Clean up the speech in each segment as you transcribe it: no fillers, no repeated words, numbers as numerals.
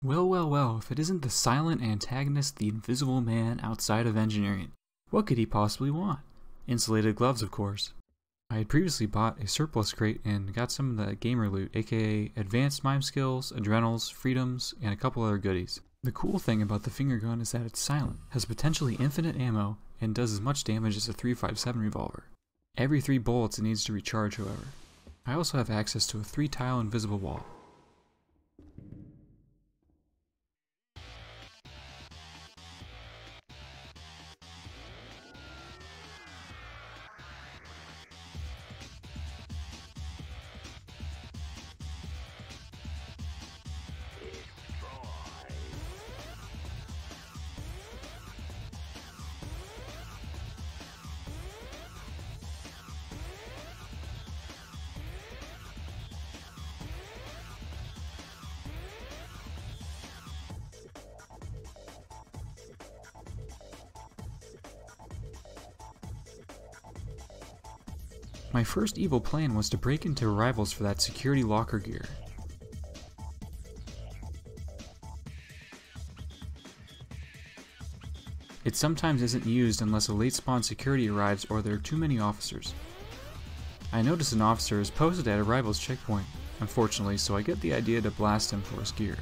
Well, well, well, if it isn't the silent antagonist, the invisible man outside of engineering. What could he possibly want? Insulated gloves, of course. I had previously bought a surplus crate and got some of the gamer loot, aka advanced mime skills, adrenals, freedoms, and a couple other goodies. The cool thing about the finger gun is that it's silent, has potentially infinite ammo, and does as much damage as a 357 revolver. Every 3 bullets it needs to recharge, however. I also have access to a 3-tile invisible wall. My first evil plan was to break into rivals for that security locker gear. It sometimes isn't used unless a late spawn security arrives or there are too many officers. I notice an officer is posted at a rival's checkpoint, unfortunately, so I get the idea to blast him for his gear.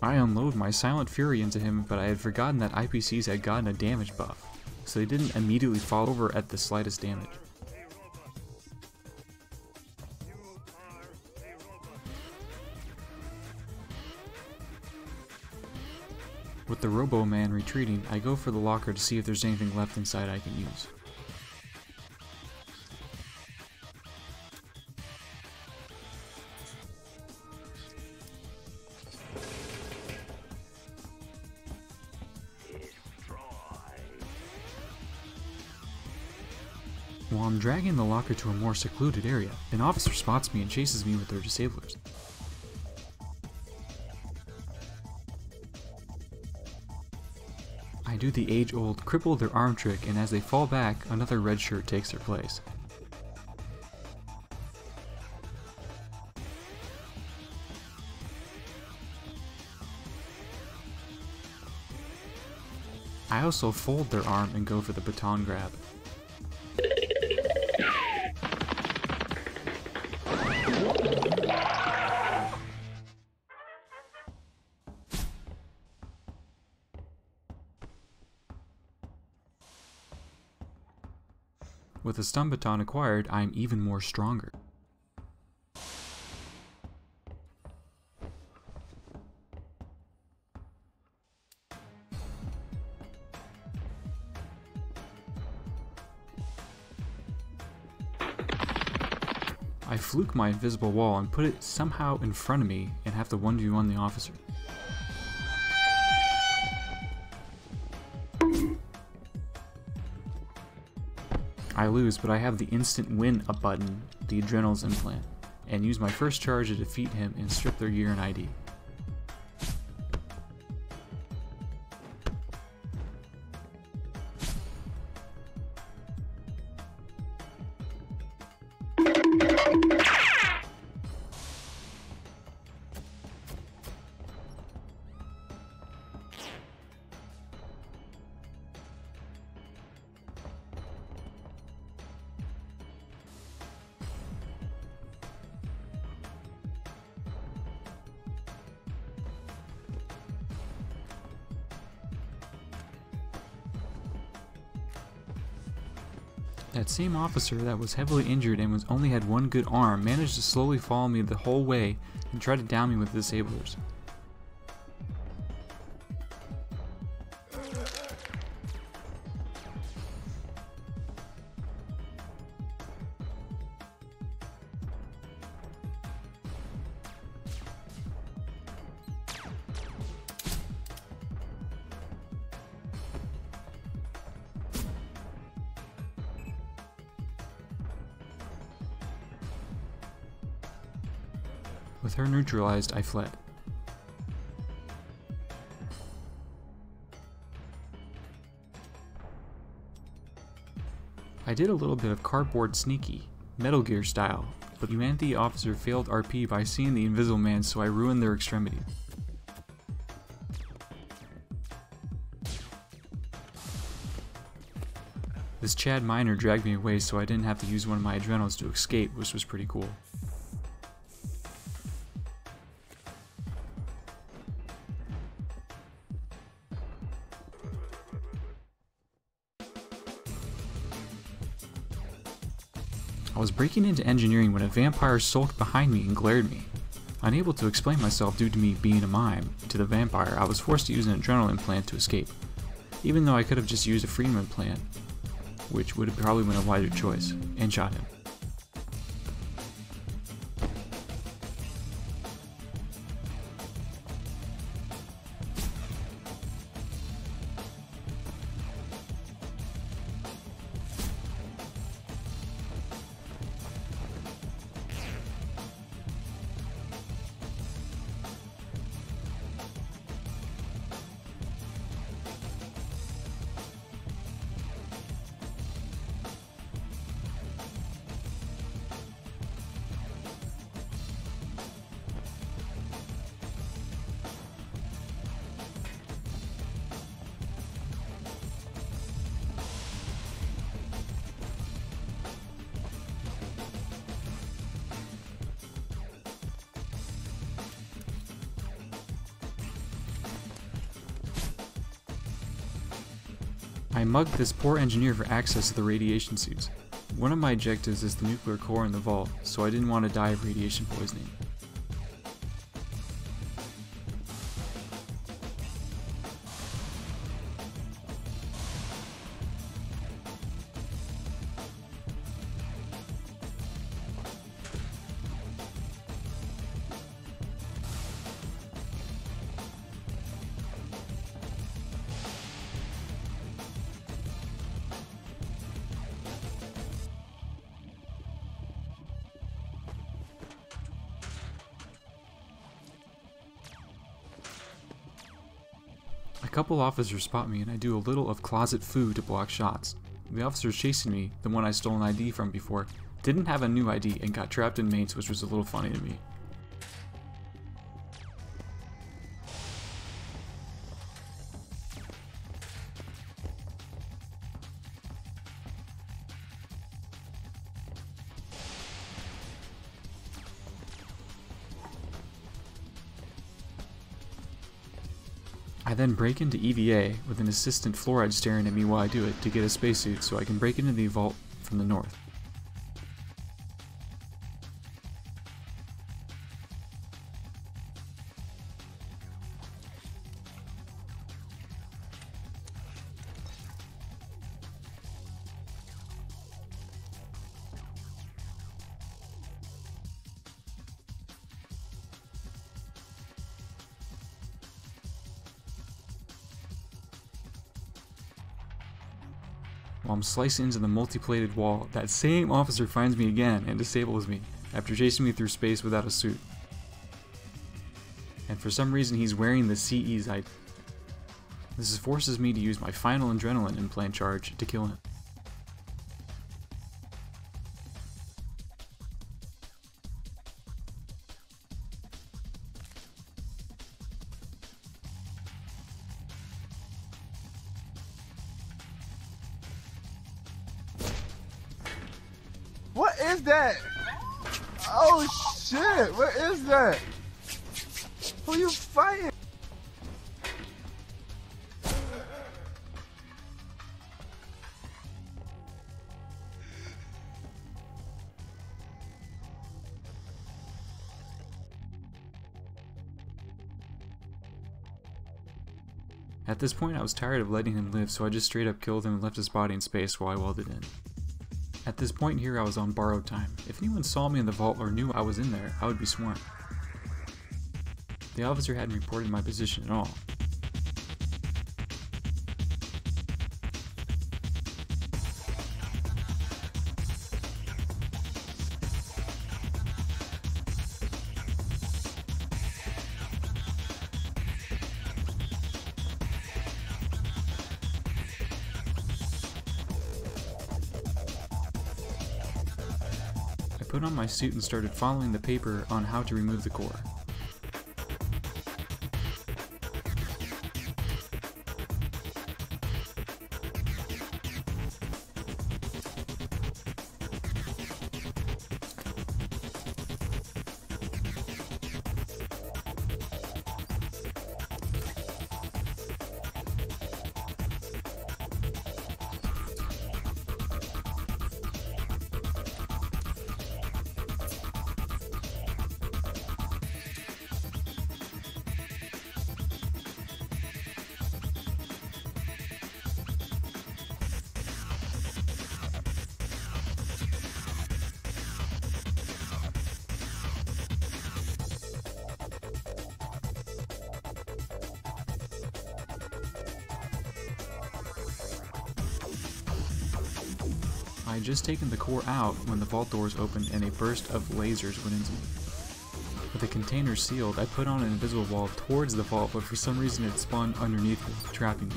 I unload my Silent Fury into him, but I had forgotten that IPCs had gotten a damage buff, so they didn't immediately fall over at the slightest damage. With the Robo Man retreating, I go for the locker to see if there's anything left inside I can use. While I'm dragging the locker to a more secluded area, an officer spots me and chases me with their disablers. I do the age-old cripple their arm trick, and as they fall back, another red shirt takes their place. I also fold their arm and go for the baton grab. With a stun baton acquired, I am even more stronger. I fluke my invisible wall and put it somehow in front of me and have to 1v1 the officer. I lose, but I have the instant win up button, the adrenals implant, and use my first charge to defeat him and strip their gear and ID. That same officer that was heavily injured and only had one good arm managed to slowly follow me the whole way and try to down me with disablers. With her neutralized, I fled. I did a little bit of cardboard sneaky, Metal Gear style, but the humanity officer failed RP by seeing the Invisible Man, so I ruined their extremity. This Chad miner dragged me away so I didn't have to use one of my adrenals to escape, which was pretty cool. I was breaking into engineering when a vampire sulked behind me and glared at me. Unable to explain myself due to me being a mime to the vampire, I was forced to use an adrenaline plant to escape, even though I could have just used a Freeman plant, which would have probably been a wiser choice, and shot him. I mugged this poor engineer for access to the radiation suits. One of my objectives is the nuclear core in the vault, so I didn't want to die of radiation poisoning. A couple officers spot me and I do a little of closet foo to block shots. The officers chasing me, the one I stole an ID from before, didn't have a new ID and got trapped in mains, which was a little funny to me. I then break into EVA with an assistant fluoride staring at me while I do it to get a spacesuit so I can break into the vault from the north. While I'm slicing into the multi-plated wall, that same officer finds me again and disables me after chasing me through space without a suit. And for some reason he's wearing the CE's ID. This forces me to use my final adrenaline implant charge to kill him. What is that? Oh shit, what is that? Who you fighting? At this point I was tired of letting him live, so I just straight up killed him and left his body in space while I welded in. At this point here I was on borrowed time. If anyone saw me in the vault or knew I was in there, I would be sworn. The officer hadn't reported my position at all. put on my suit and started following the paper on how to remove the core. I had just taken the core out when the vault doors opened and a burst of lasers went into me. With the container sealed, I put on an invisible wall towards the vault, but for some reason it spawned underneath me, trapping me.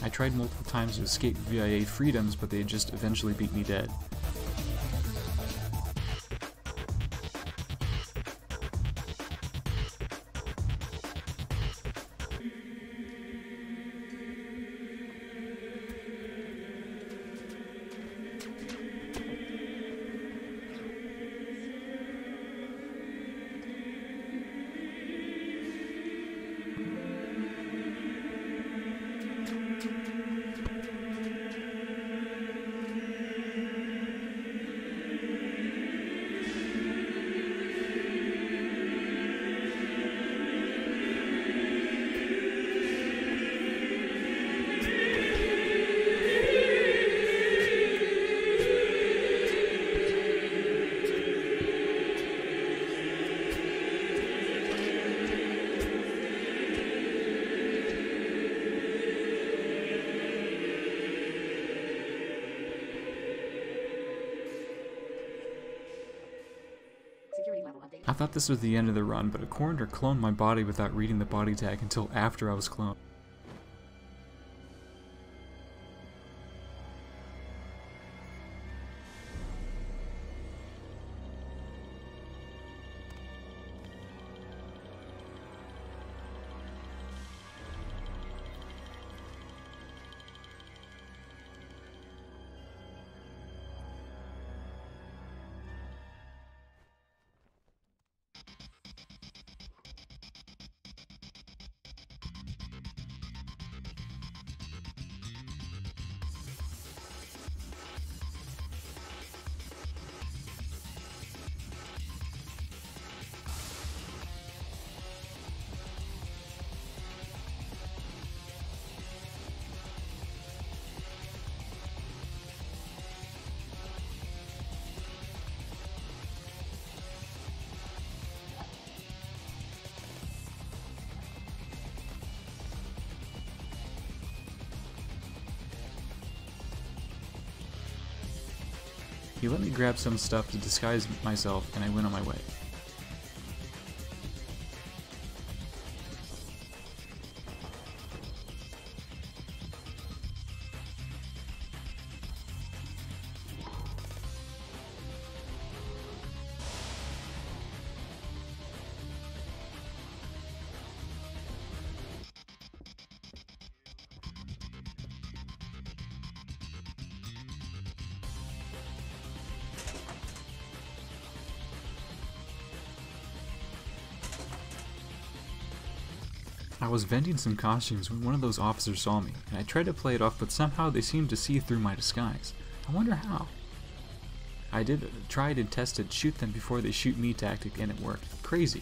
I tried multiple times to escape via freedoms, but they just eventually beat me dead. I thought this was the end of the run, but a coroner cloned my body without reading the body tag until after I was cloned. He let me grab some stuff to disguise myself, and I went on my way. I was vending some costumes when one of those officers saw me, and I tried to play it off, but somehow they seemed to see through my disguise. I wonder how. I did tried and tested shoot them before they shoot me tactic, and it worked. Crazy.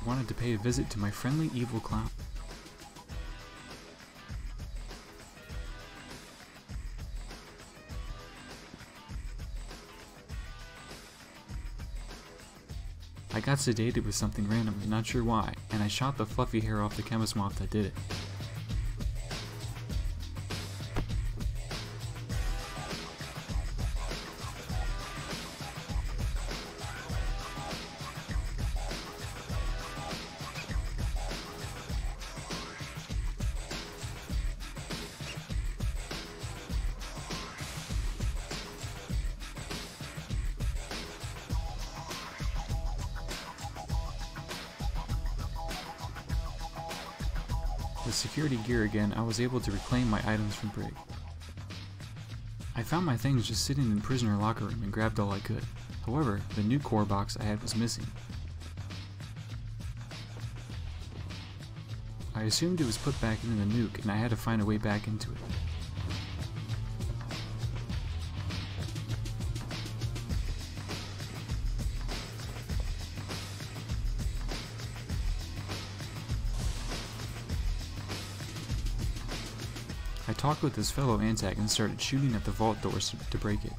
wanted to pay a visit to my friendly evil clown. I got sedated with something randomly, not sure why, and I shot the fluffy hair off the chemist moth that did it. With security gear again, I was able to reclaim my items from Brig. I found my things just sitting in prisoner locker room and grabbed all I could. However, the new core box I had was missing. I assumed it was put back into the nuke and I had to find a way back into it. I talked with this fellow antag and started shooting at the vault doors to break it.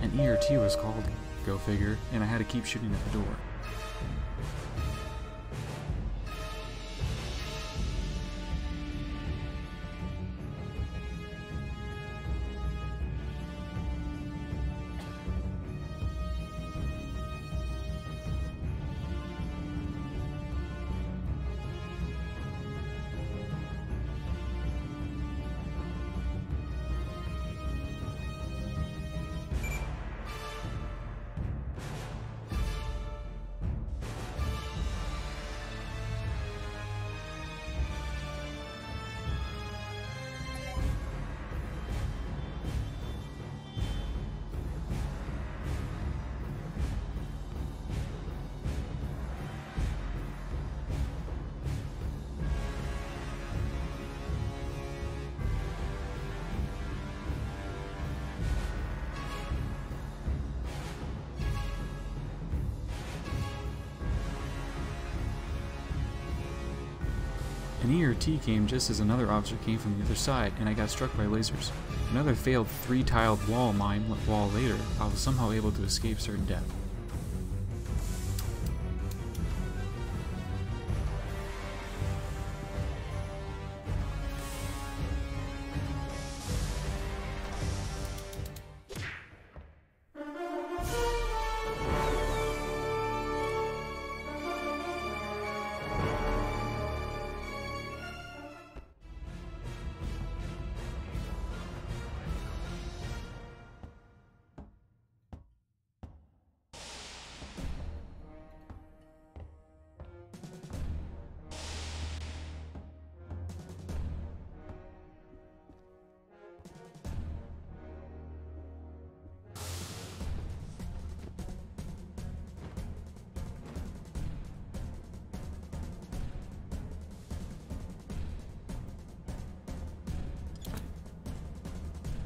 An ERT was called, go figure, and I had to keep shooting at the door. An ERT came just as another officer came from the other side, and I got struck by lasers. Another failed 3-tiled wall mine wall later, I was somehow able to escape certain death.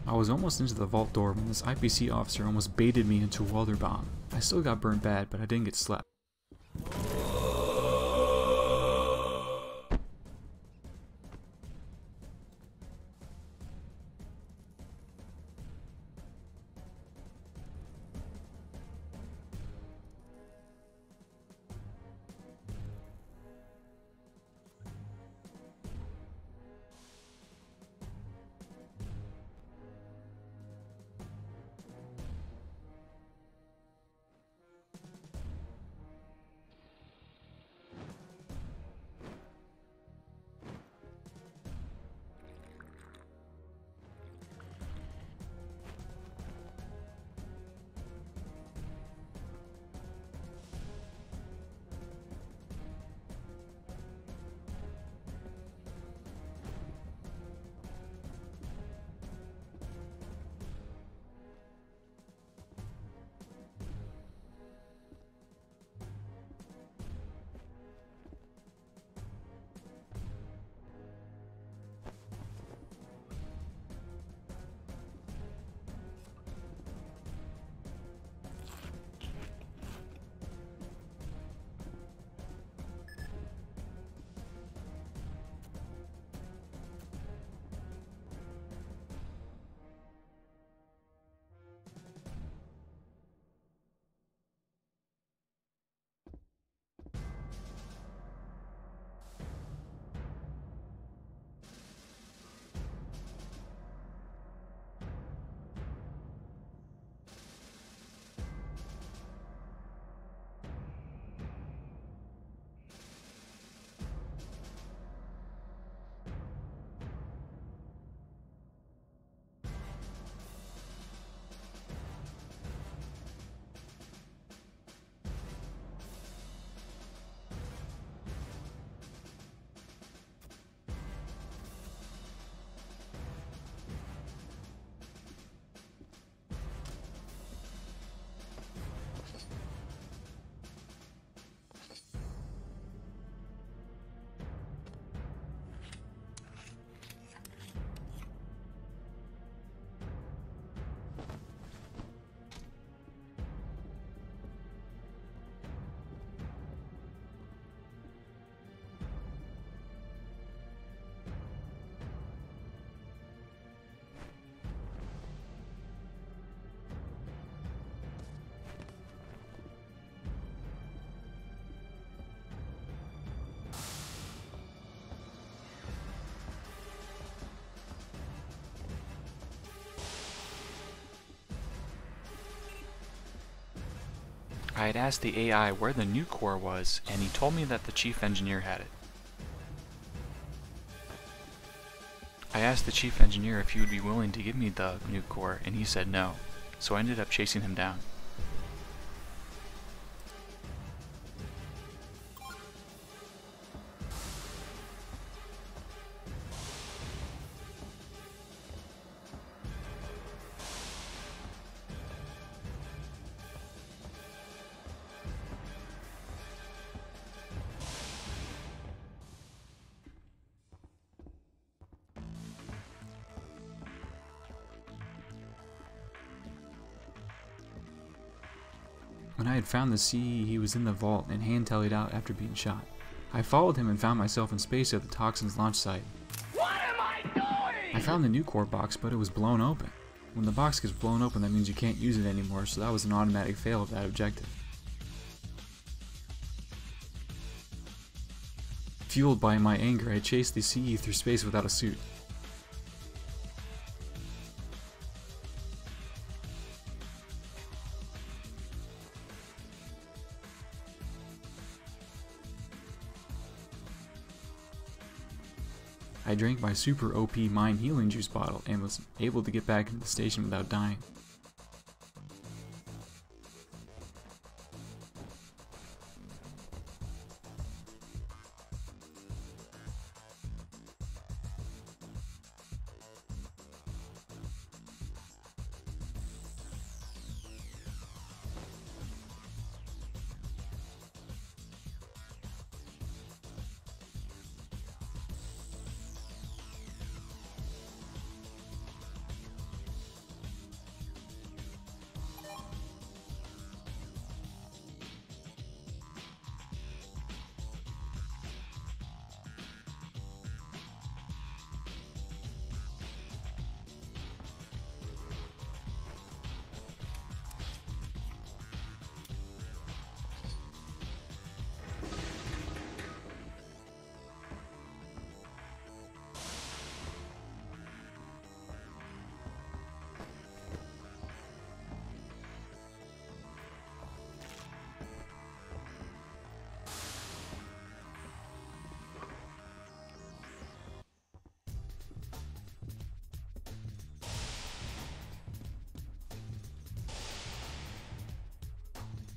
I was almost into the vault door when this IPC officer almost baited me into a welder bomb. I still got burnt bad, but I didn't get slept. I had asked the AI where the Nuke core was, and he told me that the chief engineer had it. I asked the chief engineer if he would be willing to give me the Nuke core, and he said no, so I ended up chasing him down. When I had found the CE, he was in the vault and hand-tallied out after being shot. I followed him and found myself in space at the toxin's launch site. What am I doing? I found the Nuke core box, but it was blown open. When the box gets blown open, that means you can't use it anymore, so that was an automatic fail of that objective. Fueled by my anger, I chased the CE through space without a suit. I drank my super OP Mime healing juice bottle and was able to get back into the station without dying.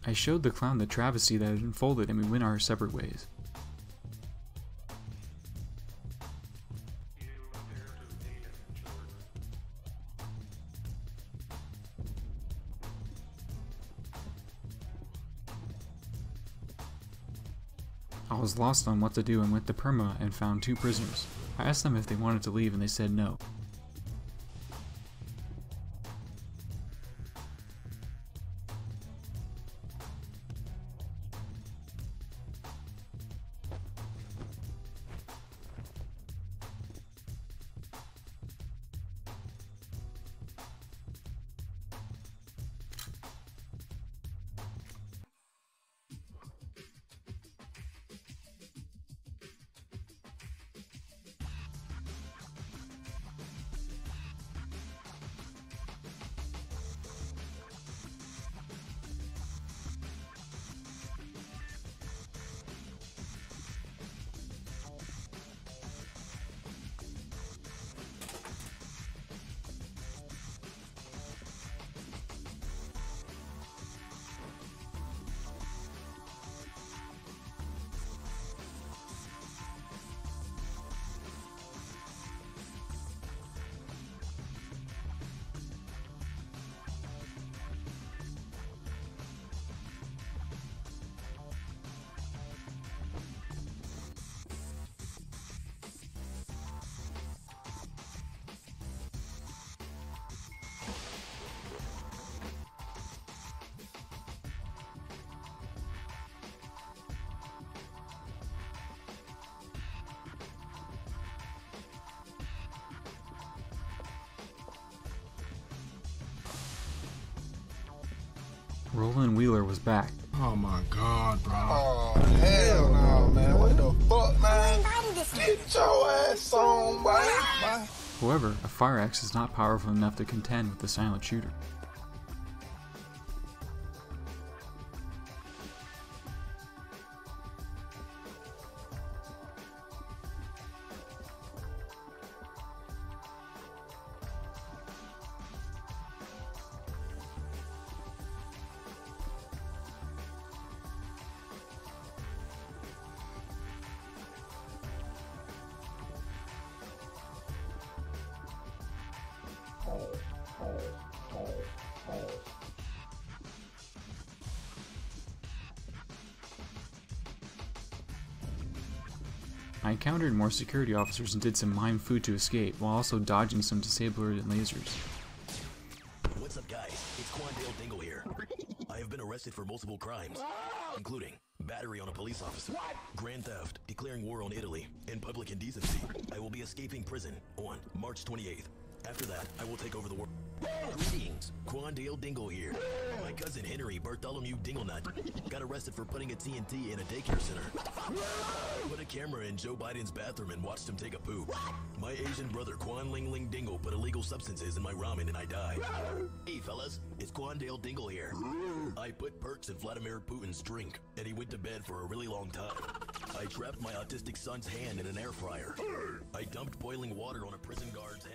I showed the clown the travesty that had unfolded and we went our separate ways. I was lost on what to do and went to Perma and found 2 prisoners. I asked them if they wanted to leave and they said no. Roland Wheeler was back. Oh my god, bro. Oh, hell no, man. What the fuck, man? Get your ass on, boy. However, a fire axe is not powerful enough to contend with the silent shooter. I encountered more security officers and did some mime food to escape, while also dodging some disablers and lasers. What's up, guys? It's Quandale Dingle here. I have been arrested for multiple crimes, including battery on a police officer, grand theft, declaring war on Italy, and public indecency. I will be escaping prison on March 28th. After that, I will take over the world. Greetings, Quandale Dingle here. My cousin Henry Bartholomew Dinglenut got arrested for putting a TNT in a daycare center. Put a camera in Joe Biden's bathroom and watched him take a poop. My Asian brother Quan Ling Ling Dingle put illegal substances in my ramen and I died. Hey fellas, it's Quandale Dingle here. I put perks in Vladimir Putin's drink and he went to bed for a really long time. I trapped my autistic son's hand in an air fryer. I dumped boiling water on a prison guard's head.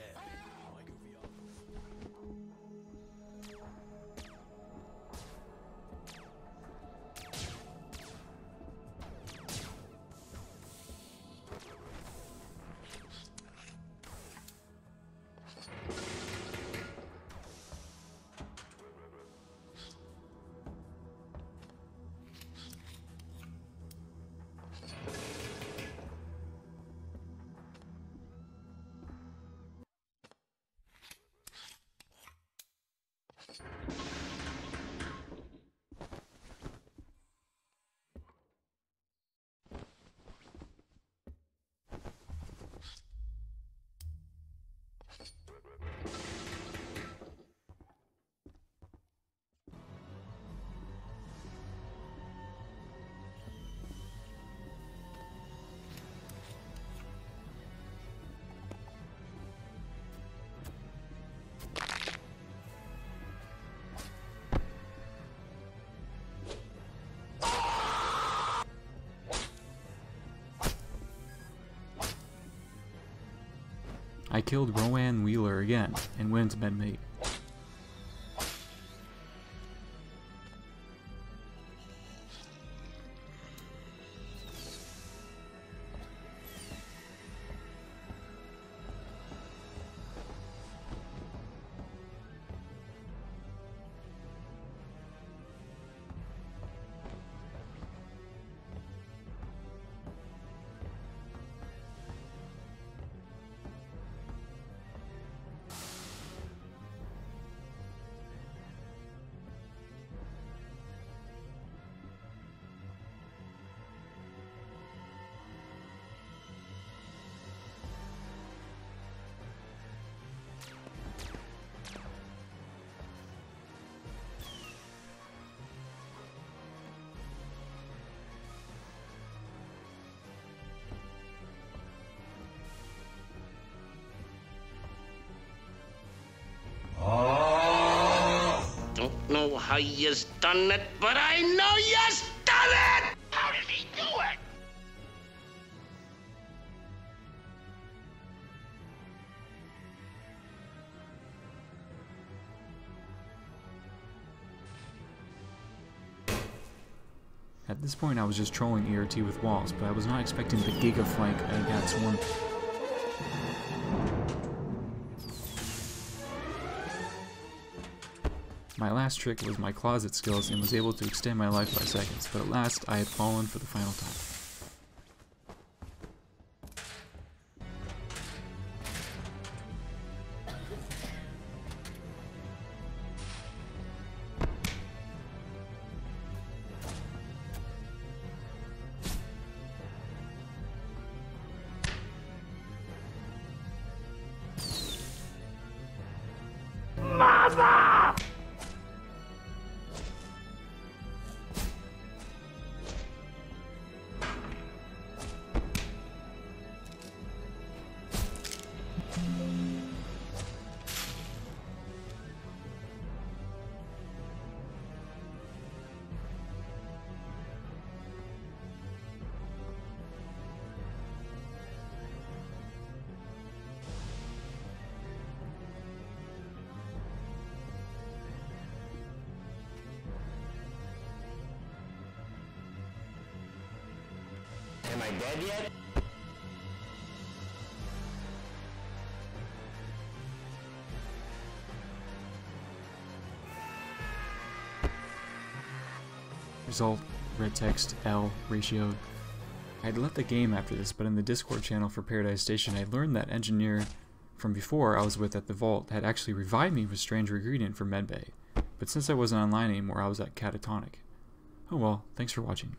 I killed Rowan Wheeler again, and went to medmate. Don't know how you's done it, but I know you's done it! How did he do it? At this point I was just trolling ERT with walls, but I was not expecting the giga flank I got swarmed. My last trick was my closet skills and was able to extend my life by seconds, but at last I had fallen for the final time. Mother! Am I dead yet? Result, red text, L, ratioed. I'd left the game after this, but in the Discord channel for Paradise Station, I learned that engineer from before I was with at the Vault had actually revived me with Strange Ingredient from Medbay. But since I wasn't online anymore, I was at catatonic. Oh well, thanks for watching.